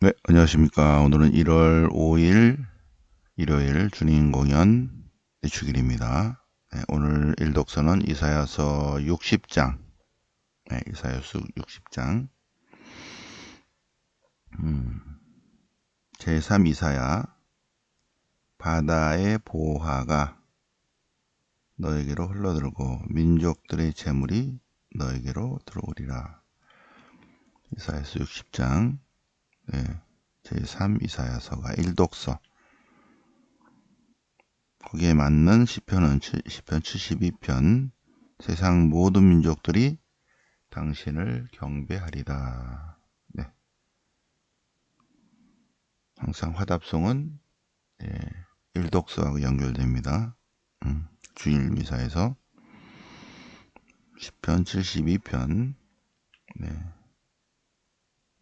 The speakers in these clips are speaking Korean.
네, 안녕하십니까. 오늘은 1월 5일 일요일 주님 공연 주길입니다. 네, 오늘 일독서는 이사야서 60장, 이사야서 60장, 제3 이사야, 바다의 보화가 너에게로 흘러들고 민족들의 재물이 너에게로 들어오리라. 이사야서 60장, 제3 이사야서가 일독서. 거기에 맞는 시편은 시편 72편. 세상 모든 민족들이 당신을 경배하리다. 네. 항상 화답송은 일독서하고 연결됩니다. 주일 미사에서 시편 72편. 네.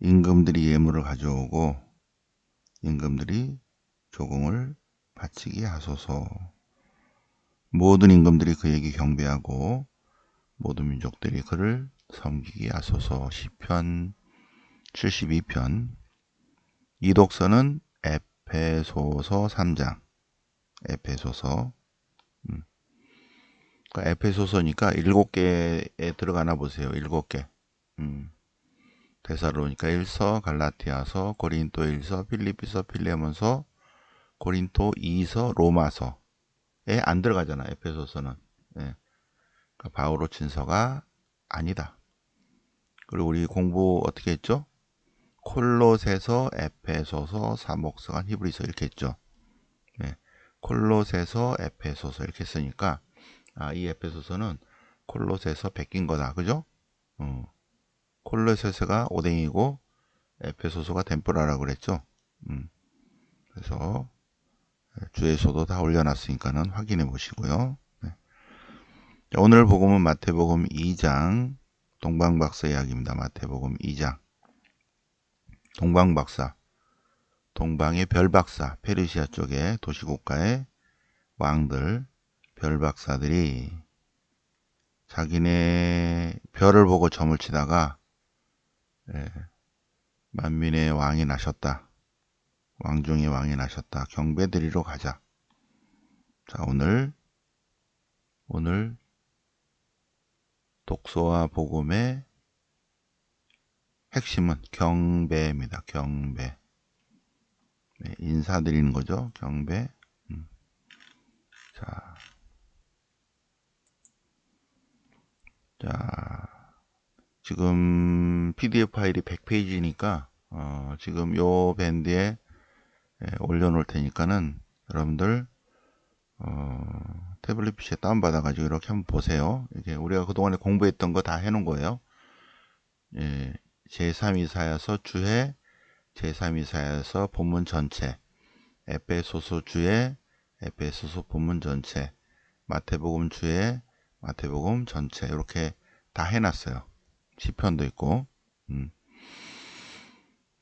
임금들이 예물을 가져오고 임금들이 조공을 바치게 하소서. 모든 임금들이 그에게 경배하고 모든 민족들이 그를 섬기게 하소서. 시편 72편. 이독서는 에페소서 3장. 에페소서. 그러니까 에페소서니까 7개에 들어가나 보세요. 7개. 데살로니가 1서, 갈라티아서, 고린도 1서, 필리피서, 필레몬서, 고린도 2서, 로마서에 안 들어가잖아. 에페소서는. 예. 그러니까 바오로 친서가 아니다. 그리고 우리 공부 어떻게 했죠? 콜로새서, 에페소서, 사목서관, 히브리서 이렇게 했죠. 네. 콜로새서, 에페소서 이렇게 했으니까 이 에페소서는 콜로새서 베낀 거다. 그죠? 콜로새서가 오뎅이고 에페소서가 덴뿌라라고 그랬죠. 그래서 주에서도 다 올려놨으니까는 확인해 보시고요. 네. 오늘 복음은 마태복음 2장 동방박사 이야기입니다. 마태복음 2장. 동방박사, 동방의 별박사, 페르시아 쪽의 도시국가의 왕들, 별박사들이 자기네 별을 보고 점을 치다가 만민의 왕이 나셨다. 왕중의 왕이 나셨다. 경배드리러 가자. 자, 오늘 독서와 복음의 핵심은 경배입니다. 경배. 네, 인사드리는 거죠. 경배. 자, 지금 PDF 파일이 100페이지니까 지금 요 밴드에 올려놓을 테니까는 여러분들 태블릿 PC에 다운받아가지고 이렇게 한번 보세요. 이게 우리가 그동안에 공부했던 거 다 해놓은 거예요. 제3이사야서 주해, 제3이사야서 본문 전체, 에베소서 주해, 에베소서 본문 전체, 마태복음 주해, 마태복음 전체 이렇게 다 해놨어요. 시편도 있고.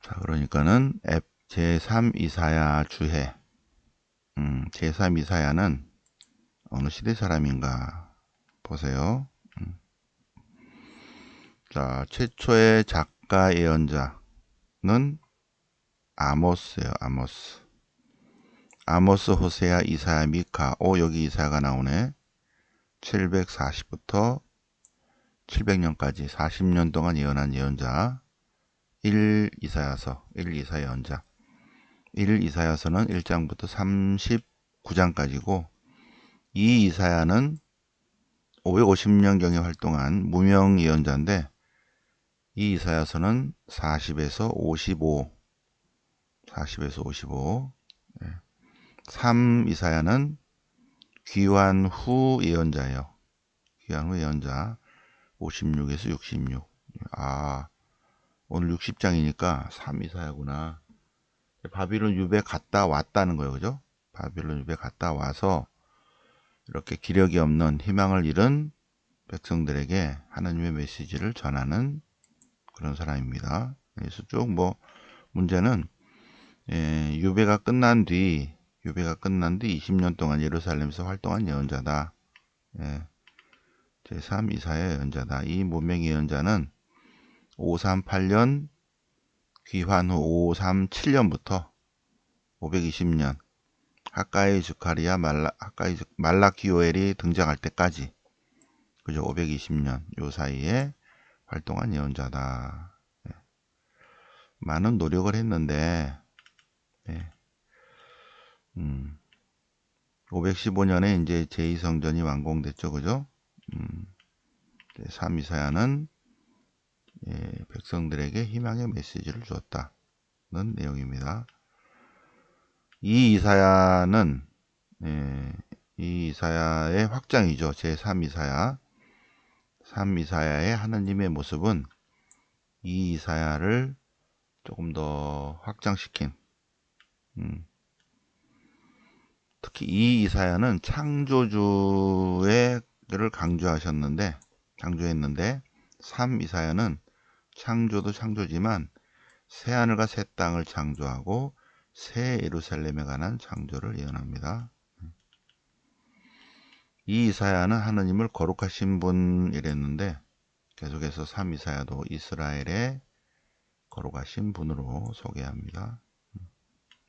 자, 그러니까는 제3이사야 주해, 제3이사야는 어느 시대 사람인가 보세요. 자, 최초의 작가 예언자는 아모스예요. 아모스. 아모스, 호세아, 이사야, 미카. 여기 이사야가 나오네. 740부터 700년까지 40년 동안 예언한 예언자. 1 이사야서, 1 이사야 예언자. 1 이사야서는 1장부터 39장까지고 2 이사야는 550년경에 활동한 무명 예언자인데 이 이사야서는 40에서 55. 40에서 55. 3 이사야는 귀환 후 예언자예요. 귀환 후 예언자. 56에서 66. 오늘 60장이니까 3 이사야구나. 바빌론 유배 갔다 왔다는 거예요. 그죠? 바빌론 유배 갔다 와서 이렇게 기력이 없는 희망을 잃은 백성들에게 하나님의 메시지를 전하는 그런 사람입니다. 그래서 쭉 문제는 유배가 끝난 뒤 20년 동안 예루살렘에서 활동한 예언자다. 제3 이사야 예언자다. 이 무명 예언자는 538년 귀환 후 537년부터 520년 하카이 즈카리아 말라키오엘이 등장할 때까지, 그죠? 520년 요 사이에 활동한 예언자다. 예. 많은 노력을 했는데, 예. 515년에 이제 제2성전이 완공됐죠, 그죠? 3 이사야는 예, 백성들에게 희망의 메시지를 주었다는 내용입니다. 이 이사야는 예, 이 이사야의 확장이죠. 제3 이사야. 3 이사야의 하느님의 모습은 이 이사야를 조금 더 확장시킨, 특히 이 이사야는 창조주를 강조했는데 3 이사야는 창조도 창조지만 새하늘과 새 땅을 창조하고 새 예루살렘에 관한 창조를 예언합니다. 이 이사야는 하느님을 거룩하신 분이랬는데 계속해서 3 이사야도 이스라엘의 거룩하신 분으로 소개합니다.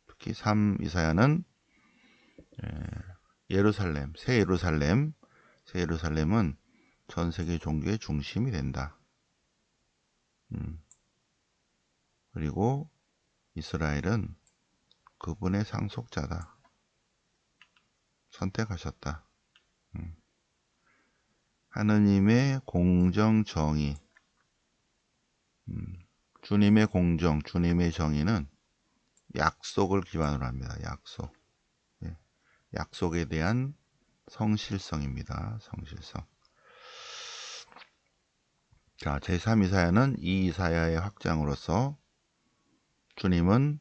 특히 3 이사야는 예루살렘, 새 예루살렘은 전 세계 종교의 중심이 된다. 그리고 이스라엘은 그분의 상속자다. 선택하셨다. 하느님의 공정 정의, 주님의 공정, 주님의 정의는 약속을 기반으로 합니다. 약속. 예. 약속에 대한 성실성입니다. 성실성. 자, 제3 이사야는 이 이사야의 확장으로서 주님은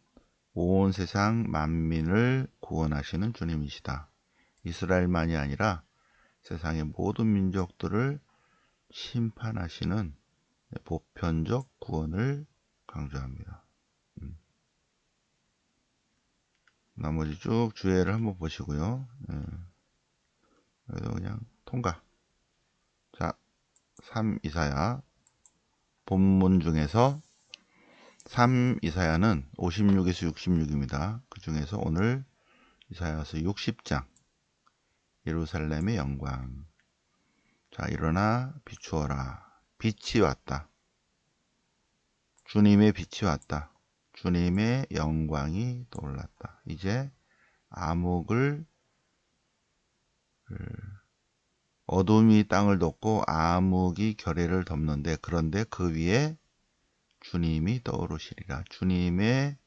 온 세상 만민을 구원하시는 주님이시다. 이스라엘만이 아니라 세상의 모든 민족들을 심판하시는 보편적 구원을 강조합니다. 나머지 쭉 주해를 한번 보시고요. 그래도 그냥 통과. 자, 3 이사야 본문 중에서 3 이사야는 56에서 66입니다. 그 중에서 오늘 이사야서 60장 예루살렘의 영광. 자, 일어나 비추어라. 빛이 왔다. 주님의 빛이 왔다. 주님의 영광이 떠올랐다. 이제 어둠이 땅을 덮고 암흑이 결의를 덮는데, 그런데 그 위에 주님이 떠오르시리라. 주님의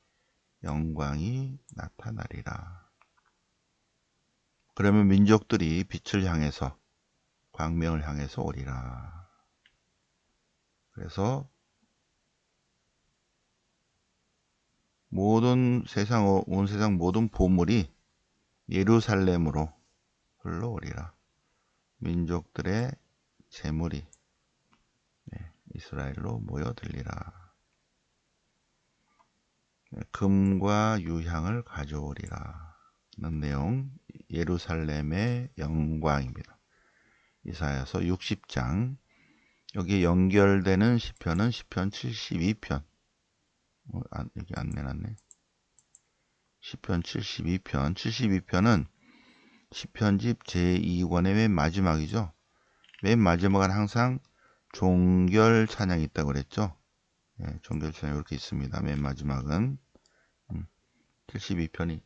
영광이 나타나리라. 그러면 민족들이 빛을 향해서, 광명을 향해서 오리라. 그래서 온 세상 모든 보물이 예루살렘으로 흘러오리라. 민족들의 재물이 이스라엘로 모여들리라. 금과 유향을 가져오리라. 는 내용, 예루살렘의 영광입니다. 이사야서 60장. 여기 연결되는 시편은 시편 72편. 여기 안 내놨네. 시편 72편. 72편은 시편집 제2권의 맨 마지막이죠. 맨 마지막은 항상 종결 찬양이 있다고 그랬죠. 예, 종결 찬양 이렇게 있습니다. 맨 마지막은 72편이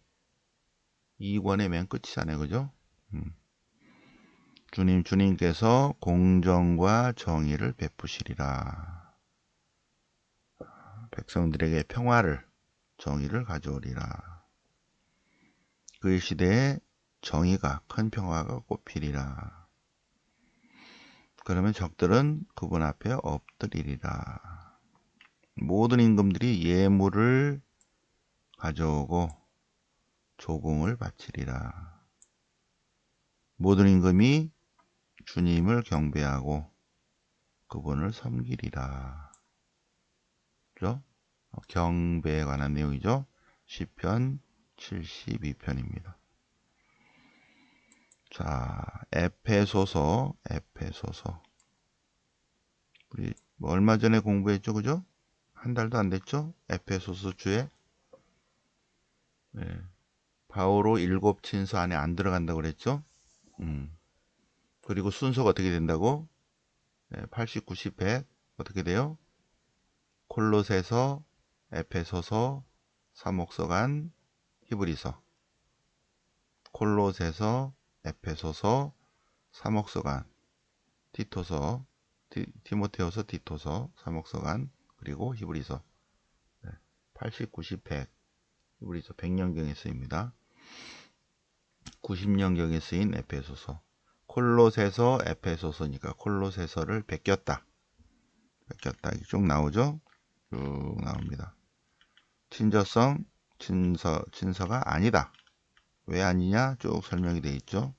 2권의 맨 끝이잖아요. 그죠? 주님께서 공정과 정의를 베푸시리라. 백성들에게 평화를, 정의를 가져오리라. 그의 시대에 정의가, 큰 평화가 꼽히리라. 그러면 적들은 그분 앞에 엎드리리라. 모든 임금들이 예물을 가져오고 조공을 바치리라. 모든 임금이 주님을 경배하고 그분을 섬기리라. 그죠? 경배에 관한 내용이죠. 시편 72편입니다. 자, 에페소서. 우리 얼마 전에 공부했죠, 그죠? 한 달도 안 됐죠? 에페소서 주에. 네. 바오로 7친서 안에 안 들어간다고 그랬죠? 그리고 순서가 어떻게 된다고? 네, 80, 90, 100 어떻게 돼요? 콜로새서, 에페소서, 사목서관, 히브리서. 콜로새서, 에페소서, 사목서관, 티토서, 티모테오서, 티토서, 사목서관, 그리고 히브리서. 80, 90, 100. 히브리서 100년경에 쓰입니다. 90년경에 쓰인 에페소서. 콜로새서, 에페소서니까 콜로새서를 베꼈다. 베꼈다. 쭉 나오죠? 쭉 나옵니다. 친저성, 친서가 아니다. 왜 아니냐? 쭉 설명이 되어 있죠.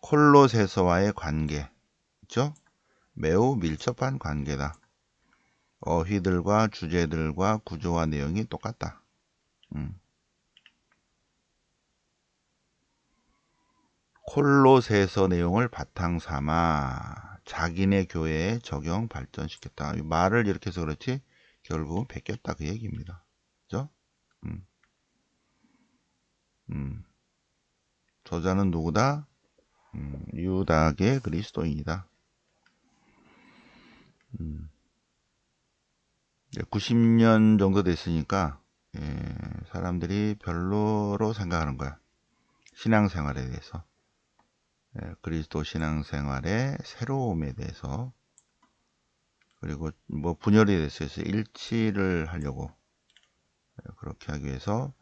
콜로새서와의 관계 있죠? 매우 밀접한 관계다. 어휘들과 주제들과 구조와 내용이 똑같다. 콜로새서 내용을 바탕 삼아 자기네 교회에 적용 발전시켰다. 말을 이렇게 해서 그렇지 결국은 베꼈다 그 얘기입니다. 그죠? 저자는 누구다? 유다계 그리스도인이다. 90년 정도 됐으니까 사람들이 별로로 생각하는 거야. 신앙생활에 대해서. 그리스도 신앙생활의 새로움에 대해서. 그리고 뭐 분열이 됐어요. 일치를 하려고 그렇게 하기 위해서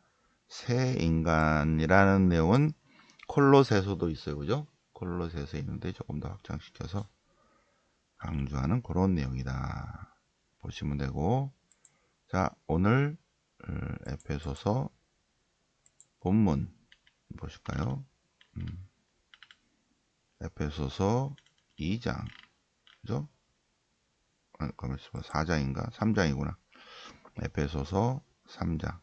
새 인간이라는 내용은 콜로새서도 있어요. 그죠? 콜로새서 있는데 조금 더 확장시켜서 강조하는 그런 내용이다. 보시면 되고, 자, 오늘 에페소서 본문 보실까요? 에페소서 2장, 그죠? 가만있어 봐. 4장인가? 3장이구나. 에페소서 3장.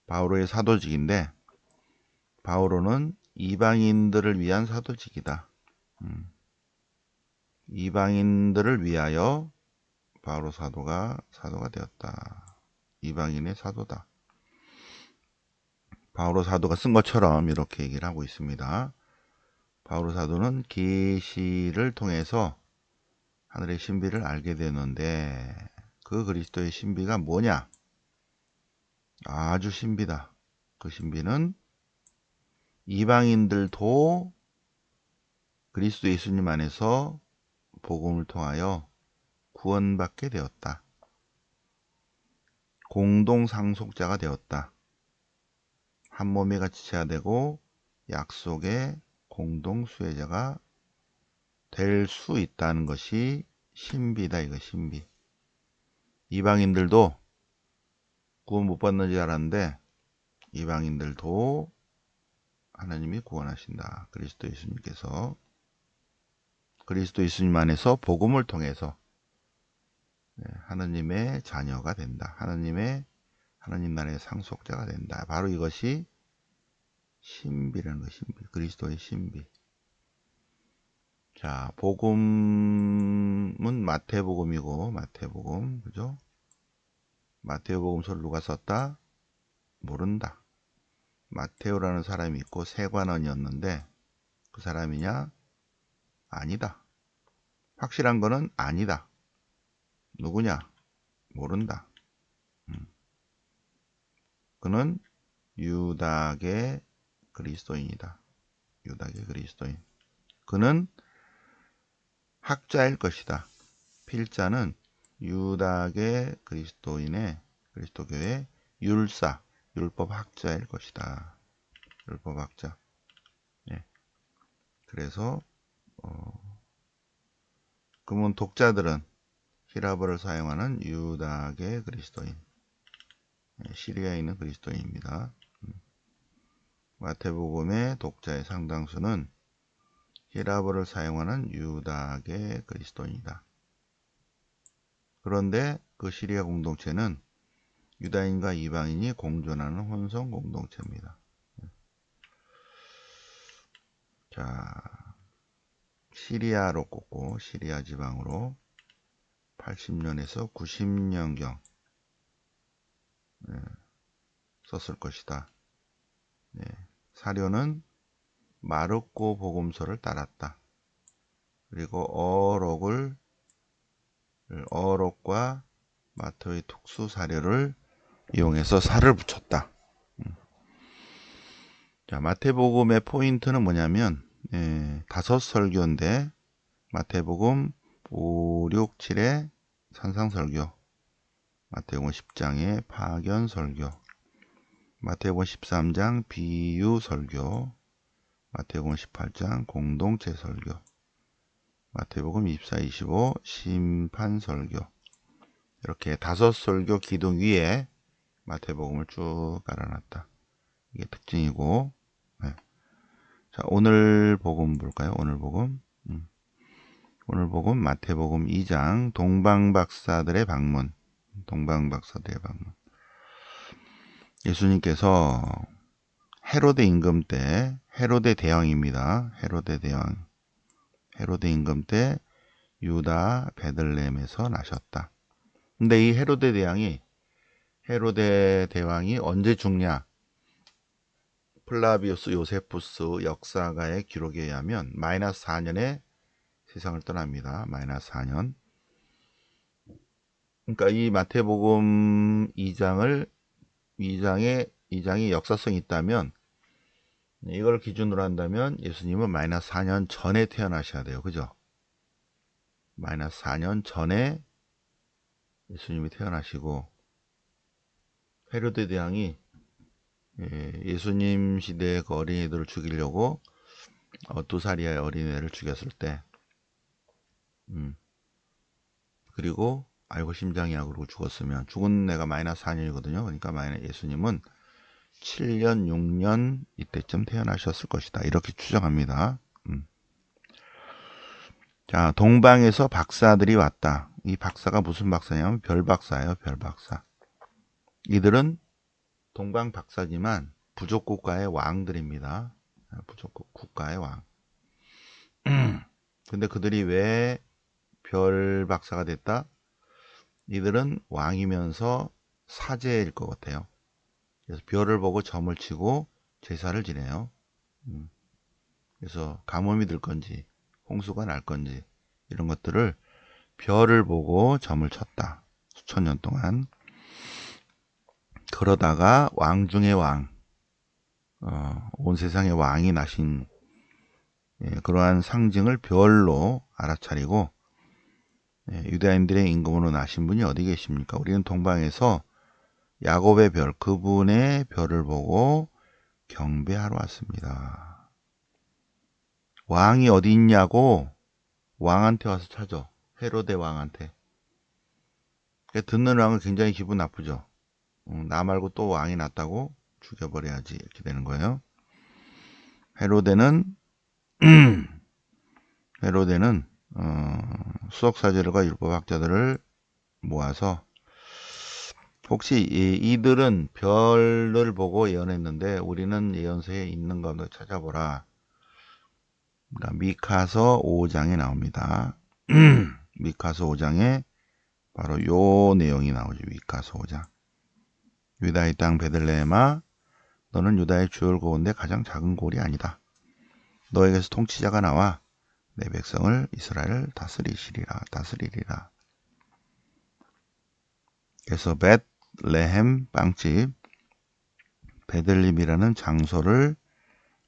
바오로의 사도직인데, 바오로는 이방인들을 위한 사도직이다. 이방인들을 위하여 바오로 사도가 되었다. 이방인의 사도다. 바오로 사도가 쓴 것처럼 이렇게 얘기를 하고 있습니다. 바오로 사도는 계시를 통해서 하늘의 신비를 알게 되는데 그 그리스도의 신비가 뭐냐? 아주 신비다. 그 신비는 이방인들도 그리스도 예수님 안에서 복음을 통하여 구원받게 되었다. 공동 상속자가 되었다. 한 몸에 같이 지체되고 약속의 공동 수혜자가 될 수 있다는 것이 신비다. 이거 신비. 이방인들도 구원 못 받는 줄 알았는데 이방인들도 하나님이 구원하신다. 그리스도 예수님께서 그리스도 예수님 안에서 복음을 통해서 하나님의 자녀가 된다. 하나님 나라의 상속자가 된다. 바로 이것이 신비라는 거, 신비. 그리스도의 신비. 자, 복음은 마태복음이고, 마태복음, 그죠? 마태복음서를 누가 썼다? 모른다. 마테오라는 사람이 있고 세관원이었는데 그 사람이냐? 아니다. 확실한 거는 아니다. 누구냐? 모른다. 그는 유다계 그리스도인이다. 유다계 그리스도인. 그는 학자일 것이다. 필자는 유다계 그리스도인의 그리스도교의 율사, 율법학자일 것이다. 율법학자. 예. 그래서 그러면 독자들은 히라보를 사용하는 유다계 그리스도인, 시리아에 있는 그리스도인입니다. 마태복음의 독자의 상당수는 히라보를 사용하는 유다계 그리스도인이다. 그런데 그 시리아 공동체는 유다인과 이방인이 공존하는 혼성 공동체입니다. 자, 시리아로 꼽고 시리아 지방으로 80년에서 90년경 썼을 것이다. 사료는 마르코 복음서를 따랐다. 그리고 어록과 마태의 특수 사료를 이용해서 살을 붙였다. 자, 마태복음의 포인트는 뭐냐면 5설교인데 마태복음 5, 6, 7의 산상설교, 마태복음 10장의 파견설교, 마태복음 13장 비유설교, 마태복음 18장 공동체설교, 마태복음 24, 25 심판설교, 이렇게 5설교 기둥 위에 마태복음을 쭉 깔아놨다. 이게 특징이고, 자, 오늘 복음 볼까요? 오늘 복음. 오늘 복음 마태복음 2장 동방박사들의 방문. 동방박사들의 방문. 예수님께서 헤로데 임금 때, 헤로데 대왕입니다. 헤로데 대왕. 헤로데 임금 때 유다 베들레헴에서 나셨다. 근데 이 헤로데 대왕이 언제 죽냐? 플라비우스 요세푸스 역사가의 기록에 의하면 마이너스 4년에 세상을 떠납니다. 마이너스 4년. 그러니까 이 마태복음 2장이 역사성이 있다면, 이걸 기준으로 한다면 예수님은 마이너스 4년 전에 태어나셔야 돼요. 그죠? 마이너스 4년 전에 예수님이 태어나시고, 헤로데 대왕이 예수님 시대의 그 어린이들을 죽이려고 2살이의 어린애를 죽였을 때, 그리고 알고 심장이야 그러고 죽었으면 죽은 애가 마이너스 4년이거든요. 그러니까 예수님은 7년, 6년 이때쯤 태어나셨을 것이다. 이렇게 추정합니다. 자, 동방에서 박사들이 왔다. 이 박사가 무슨 박사냐면 별박사예요. 별박사. 이들은 동방 박사지만 부족 국가의 왕들입니다. 부족 국가의 왕. 근데 그들이 왜 별박사가 됐다? 이들은 왕이면서 사제일 것 같아요. 그래서 별을 보고 점을 치고 제사를 지내요. 그래서 가뭄이 들 건지 홍수가 날 건지 이런 것들을 별을 보고 점을 쳤다. 수천 년 동안. 그러다가 왕 중의 왕, 온 세상의 왕이 나신 그러한 상징을 별로 알아차리고, 유다인들의 임금으로 나신 분이 어디 계십니까? 우리는 동방에서 야곱의 별, 그분의 별을 보고 경배하러 왔습니다. 왕이 어디 있냐고 왕한테 와서 찾아. 헤로데 왕한테. 듣는 왕은 굉장히 기분 나쁘죠. 나 말고 또 왕이 났다고 죽여버려야지 이렇게 되는 거예요. 헤로데는 수석사제들과 율법학자들을 모아서 혹시 이들은 별을 보고 예언했는데 우리는 예언서에 있는 것을 찾아보라. 그러니까 미카서 5장에 나옵니다. 미카서 5장에 바로 요 내용이 나오죠. 미카서 5장. 유다의 땅 베들레헴아, 너는 유다의 주열 고운데 가장 작은 골이 아니다. 너에게서 통치자가 나와 내 백성을 이스라엘을 다스리리라. 그래서 베들레헴 빵집, 베들림이라는 장소를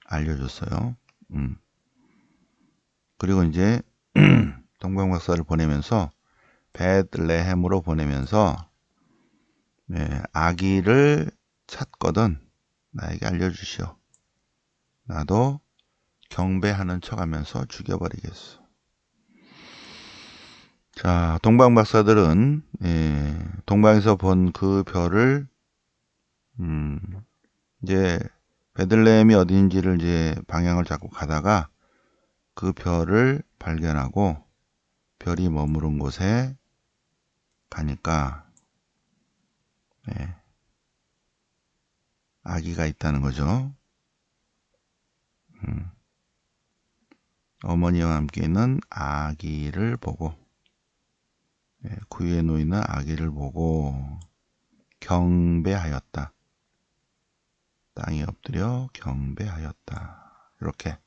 알려줬어요. 그리고 이제 동방박사를 보내면서 베들레헴으로 보내면서 아기를 찾거든 나에게 알려주시오. 나도 경배하는 척하면서 죽여버리겠어. 자, 동방박사들은 동방에서 본 그 별을 이제 베들레헴이 어딘지를 이제 방향을 잡고 가다가 그 별을 발견하고 별이 머무른 곳에 가니까 아기가 있다는 거죠. 어머니와 함께 있는 아기를 보고 구유에 놓이는 아기를 보고 경배하였다. 땅에 엎드려 경배하였다. 이렇게.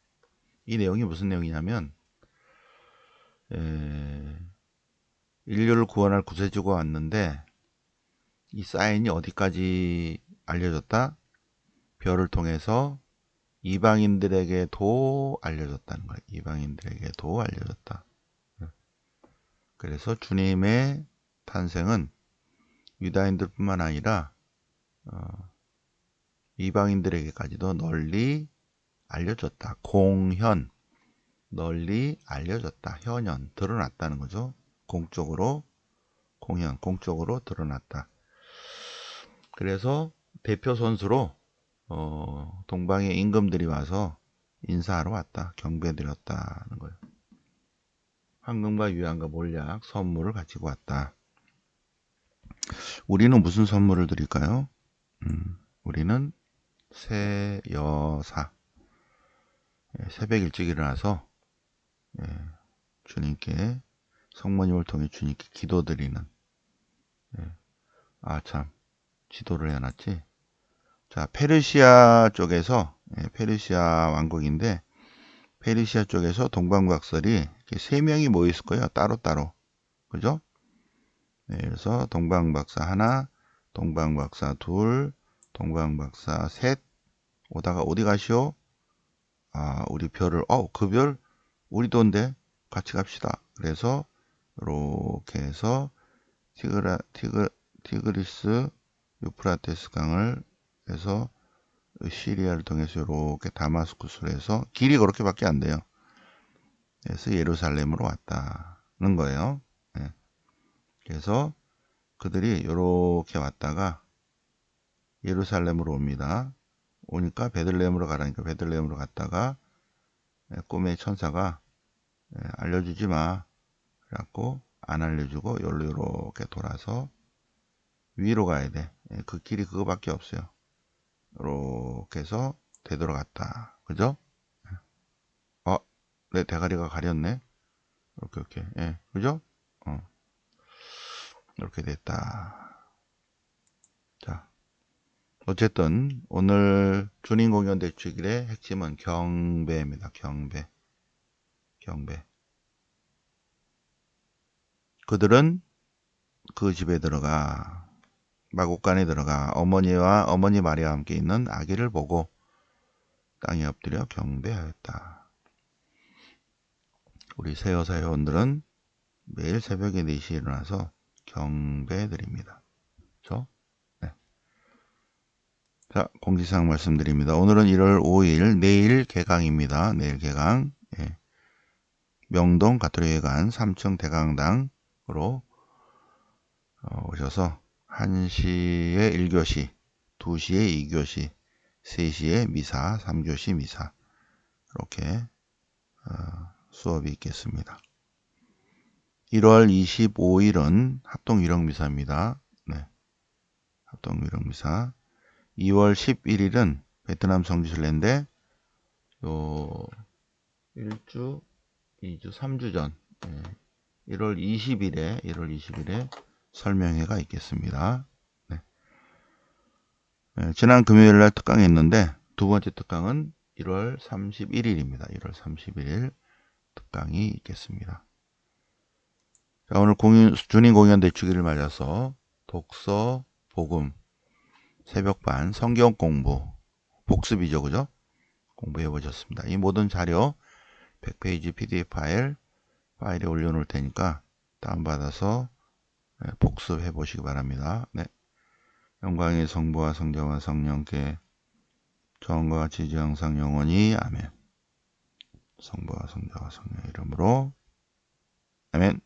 이 내용이 무슨 내용이냐면 인류를 구원할 구세주가 왔는데 이 사인이 어디까지 알려졌다? 별을 통해서 이방인들에게도 알려졌다는 거예요. 이방인들에게도 알려졌다. 그래서 주님의 탄생은 유다인들뿐만 아니라 이방인들에게까지도 널리 알려졌다. 공현, 널리 알려졌다. 현현, 드러났다는 거죠. 공적으로, 공현, 공적으로 드러났다. 그래서 대표 선수로 동방의 임금들이 와서 인사하러 왔다. 경배드렸다는 거예요. 황금과 유향과 몰약, 선물을 가지고 왔다. 우리는 무슨 선물을 드릴까요? 우리는 새여사. 새벽 일찍 일어나서 주님께 성모님을 통해 주님께 기도드리는 참 지도를 해놨지. 자, 페르시아 쪽에서 페르시아 왕국인데 페르시아 쪽에서 동방박설이 이렇게 3명이 모여 있을 거예요. 따로따로. 그죠? 그래서 동방박사 하나, 동방박사 둘, 동방박사 셋 오다가 어디 가시오? 우리 별을 그 별 우리 돈데 같이 갑시다. 그래서 이렇게 해서 티그리스 유프라테스 강을 해서 시리아를 통해서 이렇게 다마스쿠스로 해서 길이 그렇게밖에 안 돼요. 그래서 예루살렘으로 왔다는 거예요. 그래서 그들이 이렇게 왔다가 예루살렘으로 옵니다. 오니까 베들레헴으로 가라니까 베들레헴으로 갔다가 꿈의 천사가 알려주지 마. 그래갖고 안 알려주고 여기로 이렇게 돌아서 위로 가야 돼. 그 길이 그거밖에 없어요. 이렇게 해서 되돌아갔다. 그죠? 내 대가리가 가렸네. 이렇게. 그죠? 이렇게 됐다. 자, 어쨌든 오늘 주님 공연 대축일의 핵심은 경배입니다. 경배. 그들은 그 집에 들어가 마곡간에 들어가 어머니와 어머니 마리아와 함께 있는 아기를 보고 땅에 엎드려 경배하였다. 우리 새여사 회원들은 매일 새벽에 4시에 일어나서 경배드립니다. 그렇죠? 네. 자, 공지사항 말씀드립니다. 오늘은 1월 5일 내일 개강입니다. 내일 개강. 명동 가톨릭회관 3층 대강당으로 오셔서 1시에 1교시, 2시에 2교시, 3시에 미사, 3교시 미사 이렇게 수업이 있겠습니다. 1월 25일은 합동유령미사입니다. 네, 합동유령미사. 2월 11일은 베트남 성지순례인데 요 1주, 2주, 3주 전 1월 20일에 설명회가 있겠습니다. 네. 지난 금요일날 특강이 있는데 두 번째 특강은 1월 31일입니다. 1월 31일 특강이 있겠습니다. 자, 오늘 주님 공연 대축일을 맞아서 독서, 복음, 새벽반, 성경 공부, 복습이죠. 그죠? 공부해 보셨습니다. 이 모든 자료 100페이지 PDF 파일에 올려놓을 테니까 다운받아서 복습해 보시기 바랍니다. 네. 영광의 성부와 성자와 성령께 전과 같이 이제 항상 영원히 아멘. 성부와 성자와 성령 이름으로 아멘.